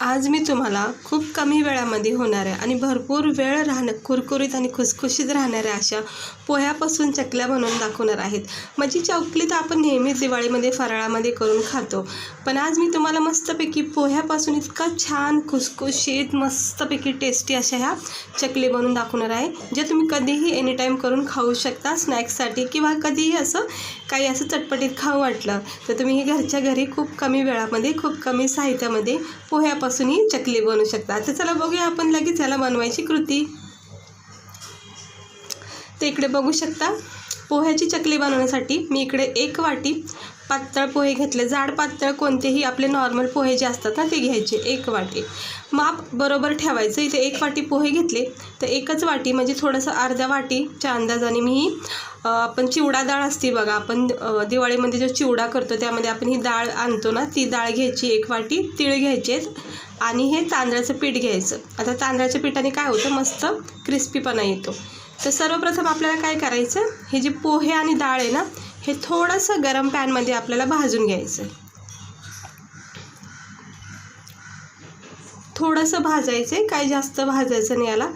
आज मी तुम्हाला खूप कमी वेळामध्ये होणाऱ्या आणि भरपूर वेळ कुरकुरीत आणि खुसखुशीत राहणाऱ्या अशा पोह्यापासून चकल्या बनवून दाखवणार आहेत. म्हणजे चकली तर आपण नेहमीच दिवाळीमध्ये फराळामध्ये करून खातो, पण आज मी तुम्हाला मस्तपैकी पोह्यापासून इतका छान खुसखुशीत मस्तपैकी टेस्टी अशा ह्या चकली बनवून दाखवणार आहे, ज्या तुम्ही कधीही एनी टाईम करून खाऊ शकता स्नॅक्ससाठी, किंवा कधीही असं काही असं चटपटीत खाऊ वाटलं तर तुम्ही हे घरच्या घरी खूप कमी वेळामध्ये खूप कमी साहित्यामध्ये पोह्यापासून ही चकली बनवू शकता. तर चला बघूया आपण लगेच याला बनवायची कृती. तर इकडे बघू शकता, पोह्याची चकली बनवण्यासाठी मी इकडे 1 वाटी पातळ पोहे घेतले. जाड पातळ कोणतेही आपले नॉर्मल पोहे जे असतात ना ते घ्यायचे. 1 वाटी माप बरोबर ठेवायचं. इथे 1 वाटी पोहे घेतले तर 1च वाटी म्हणजे थोडंसं अर्ध्या वाटीच्या अंदाजाने मी आपण चिवडा डाळ असते बघा, आपण दिवाळीमध्ये जो चिवडा करतो त्यामध्ये आपण ही डाळ आणतो ना, ती डाळ घ्यायची. 1 वाटी तीळ घ्यायचे आणि हे तांदळाचं पीठ घ्यायचं. आता तांदळाच्या पिठाने काय होतं, मस्त क्रिस्पीपणा येतो. तर सर्वप्रथम आपल्याला काय करायचं, हे जे पोहे आणि डाळ आहे ना, हे थोडंसं गरम पॅनमध्ये आपल्याला भाजून घ्यायचं. थोडंसं भाजायचं, काही जास्त भाजायचं नाही याला.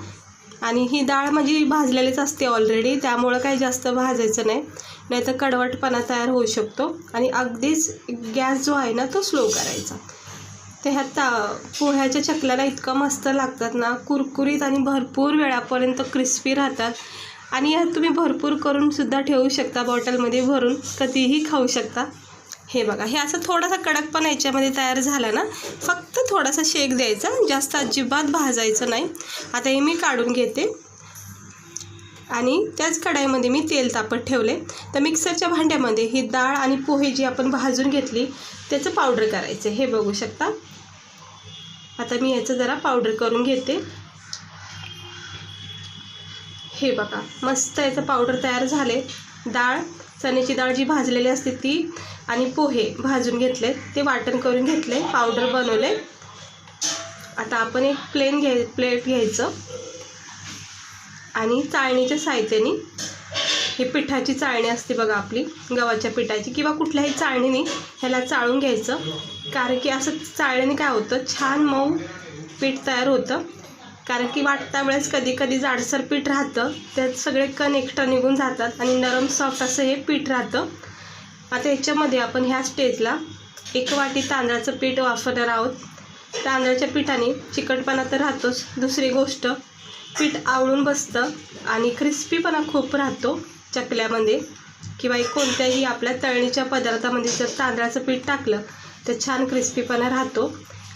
आणि ही डाळ म्हणजे भाजलेलीच असते ऑलरेडी, त्यामुळं काही जास्त भाजायचं नाही, नाहीतर कडवटपणा तयार होऊ शकतो. आणि अगदीच गॅस जो आहे ना तो स्लो करायचा. तर ह्या पोह्याच्या चकल्याला इतकं मस्त लागतात ना, कुरकुरीत आणि भरपूर वेळापर्यंत क्रिस्पी राहतात. आणि ह्यात तुम्ही भरपूर करून सुद्धा ठेवू शकता, बॉटलमध्ये भरून कधीही खाऊ शकता. हे बघा, हे असं थोडासा कडकपणा याच्यामध्ये तयार झाला ना, फक्त थोडासा शेक द्यायचा, जास्त अजिबात भाजायचं नाही. आता हे मी काढून घेते आणि त्याच कढईमध्ये मी तेल तापत ठेवले. तर मिक्सरच्या भांड्यामध्ये ही डाळ आणि पोहे जी आपण भाजून घेतली त्याचं पावडर करायचं. हे बघू शकता, आता मी याचं जरा पावडर करून घेते. हे बघा, मस्त याचं पावडर तयार झाले. डाळ, चण्याची डाळ जी भाजलेली असते ती आणि पोहे भाजून घेतले, ते वाटण करून घेतले, पावडर बनवले. आता आपण एक प्लेट घ्यायचं आणि चाळणीच्या साहाय्याने, हे पिठाची चाळणी असते बघा आपली गव्हाच्या पिठाची, किंवा कुठल्याही चाळणीने ह्याला चाळून घ्यायचं. कारण की असं चाळण्याने काय होतं, छान मऊ पीठ तयार होतं. कारण की वाटता वेळेस कधी कधी जाडसर पीठ राहतं, त्यात सगळे कण एक्स्ट्रा निघून जातात आणि नरम सॉफ्ट असं हे पीठ राहतं. आता याच्यामध्ये आपण ह्या स्टेजला 1 वाटी तांदळाचं पीठ वापरणार आहोत. तांदळाच्या पिठाने चिकटपणा तर राहतोच, दुसरी गोष्ट पीठ आवळून बसतं आणि क्रिस्पीपणा खूप राहतो चकल्यामध्ये, किंवा कोणत्याही आपल्या तळणीच्या पदार्थामध्ये जर तांदळाचं पीठ टाकलं तर छान क्रिस्पीपणा राहतो.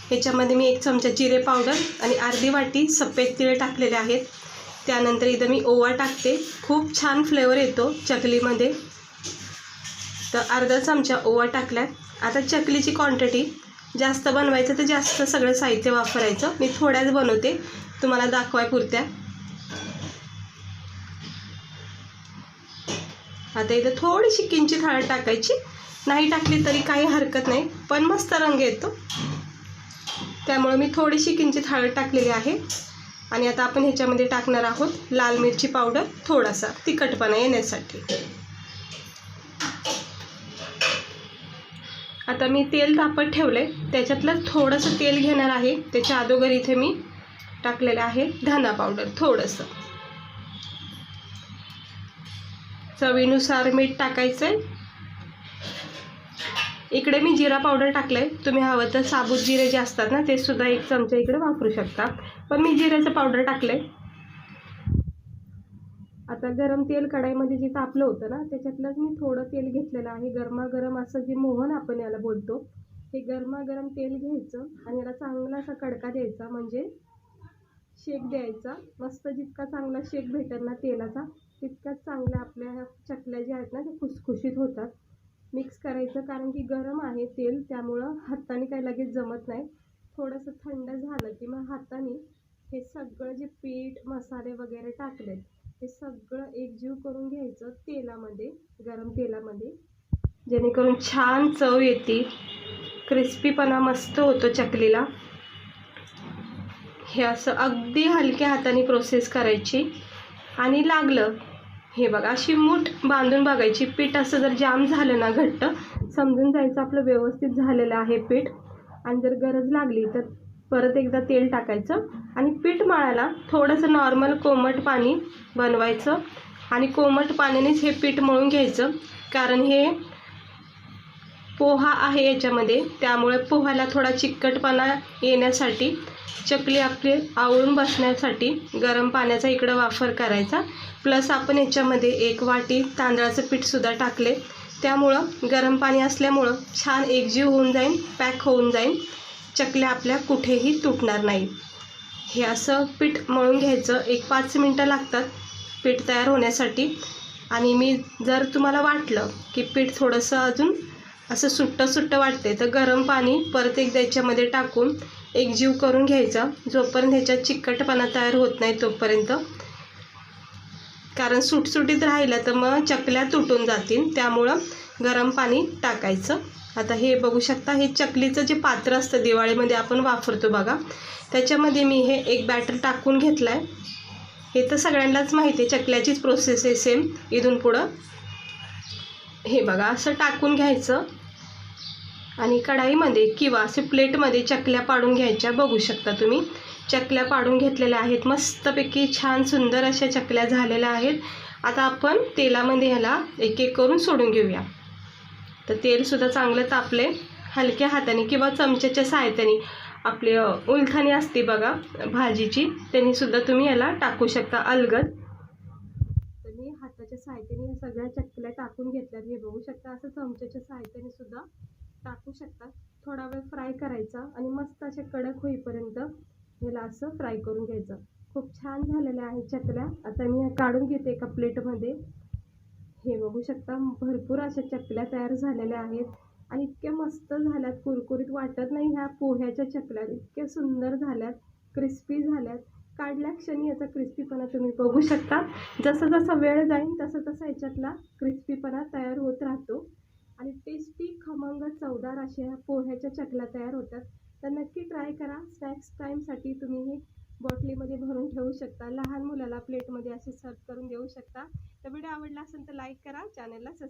ह्याच्यामध्ये मी 1 चमचा जिरे पावडर आणि अर्धी वाटी सफेद तीळ टाकलेले आहेत. त्यानंतर इथं मी ओवा टाकते, खूप छान फ्लेवर येतो चकलीमध्ये. तर अर्धा चमचा ओवा टाकला. आता चकलीची क्वांटिटी जास्त बनवायचं तर जास्त सगळं साहित्य वापरायचं. मी थोड्याच बनवते तुम्हाला दाखवायपुरत्या. आता इथं थोडीशी किंचित हळद टाकायची, नाही टाकली तरी काही हरकत नाही, पण मस्त रंग येतो, त्यामुळे मी थोडीशी किंचित हळद टाकलेली आहे. आणि आता आपण ह्याच्यामध्ये टाकणार आहोत लाल मिरची पावडर, थोडासा तिखटपणा येण्यासाठी. आता मी तेल तापत ठेवले, त्याच्यातलं थोडंसं तेल घेणार आहे. त्याच्या अगोदर इथे मी टाकलेलं आहे धना पावडर, थोडंसं चवीनुसार मीठ टाकायचं आहे. इकडे मी जिरा पावडर टाकलं आहे, तुम्ही हवं तर साबूत जिरे जे असतात ना ते सुद्धा 1 चमचा इकडे वापरू शकता, पण मी जिऱ्याचं पावडर टाकलं आहे. आता गरम तेल कढईमध्ये जे तापलं होतं ना त्याच्यातलंच मी थोडं तेल घेतलेलं आहे. गरमागरम असं जे मोहन आपण याला बोलतो, हे गरमागरम तेल घ्यायचं आणि याला चांगला असा कडका द्यायचा, म्हणजे शेक द्यायचा. मस्त जितका चांगला शेक भेटेल ना तेलाचा, तितक्याच चांगल्या आपल्या ह्या चकल्या ज्या आहेत ना ते खुसखुशीत होतात. मिक्स करायचं, कारण की गरम आहे तेल, त्यामुळं हाताने काही लगेच जमत नाही. थोडंसं थंड झालं की मग हाताने हे सगळं जे पीठ मसाले वगैरे टाकलेत हे सगळं एकजीव करून घ्यायचं तेलामध्ये, गरम तेलामध्ये, जेणेकरून छान चव येते, क्रिस्पीपणा मस्त होतो चकलीला. हे असं अगदी हलक्या हाताने प्रोसेस करायची. आणि लागलं, हे बघा, अशी मूठ बांधून बघायची. पीठ असं जर जाम झालं ना घट्ट, समजून जायचं आपलं व्यवस्थित झालेलं आहे पीठ. आणि जर गरज लागली तर परत एकदा तेल टाकायचं आणि पीठ मळायला थोडंसं नॉर्मल कोमट पाणी बनवायचं आणि कोमट पाण्यानेच हे पीठ मळून घ्यायचं, कारण हे पोहा आहे याच्यामध्ये, त्यामुळे पोह्याला थोडा चिकटपणा येण्यासाठी, चकली आपली आवळून बसण्यासाठी गरम पाण्याचा इकडं वापर करायचा. प्लस आपण याच्यामध्ये 1 वाटी तांदळाचं पीठसुद्धा टाकले, त्यामुळं गरम पाणी असल्यामुळं छान एकजीव होऊन जाईल, पॅक होऊन जाईल, चकल्या आपल्या कुठेही तुटणार नाही. हे असं पीठ मळून घ्यायचं. 1-5 मिनटं लागतात पीठ तयार होण्यासाठी. आणि जर तुम्हाला वाटलं की पीठ थोडंसं अजून असं सुट्टं वाटते, तर गरम पाणी परत एकदा याच्यामध्ये टाकून एकजीव करून घ्यायचा, जोपर्यंत ह्याच्यात चिकटपणा तयार होत नाही तोपर्यंत. कारण सुटसुटीत राहिलं तर मग चकल्या तुटून जातील, त्यामुळं गरम पाणी टाकायचं. आता हे बघू शकता, हे चकलीचं जे पात्र असतं दिवाळीमध्ये आपण वापरतो बघा, त्याच्यामध्ये मी हे एक बॅटर टाकून घेतलं आहे. हे तर सगळ्यांनाच माहिती आहे, चकल्याचीच प्रोसेस आहे सेम इथून पुढं. हे बघा असं टाकून घ्यायचं आणि कढाईमध्ये किंवा असे प्लेटमध्ये चकल्या पाडून घ्यायच्या. बघू शकता तुम्ही चकल्या पाडून घेतलेल्या आहेत. मस्तपैकी छान सुंदर अशा चकल्या झालेल्या आहेत. आता आपण तेलामध्ये ह्याला एक एक करून सोडून घेऊया. तर तेलसुद्धा चांगलं तापले. हलक्या हाताने किंवा चमच्याच्या सहाय्याने, आपली उलथणी असते बघा भाजीची, त्यांनीसुद्धा तुम्ही याला टाकू शकता अलगद. तर मी हाताच्या सहाय्याने सगळ्या चकल्या टाकून घेतल्यात. हे बघू शकता, असं चमच्याच्या सहाय्याने सुद्धा टाकू शकता. थोडा वेळ फ्राय करायचा आणि मस्त असे कडक होईपर्यंत ह्याला असं फ्राय करून घ्यायचं. खूप छान झालेल्या आहेत चकल्या. आता मी काढून घेते एका प्लेटमध्ये. हे बघू शकता, भरपूर अशा चकल्या तयार झालेल्या आहेत आणि इतक्या मस्त झाल्यात, कुरकुरीत वाटत नाही. ह्या पोह्याच्या चकल्या इतक्या सुंदर झाल्यात, क्रिस्पी झाल्यात. काढल्या क्षणी याचा क्रिस्पीपणा तुम्ही बघू शकता. जसं जसं वेळ जाईल तसं तसं याच्यातला क्रिस्पीपणा तयार होत राहतो आणि टेस्टी, खमंग, चवदार अशा ह्या पोह्याच्या चकल्या तयार होतात. तर नक्की ट्राय करा. स्नॅक्स टाईमसाठी तुम्ही हे बॉटलीमध्ये भरून ठेवू शकता. लहान मुलाला प्लेटमध्ये असे सर्व करून देऊ शकता. तर व्हिडिओ आवडला असेल तर लाईक करा, चॅनलला सबस्क्राईब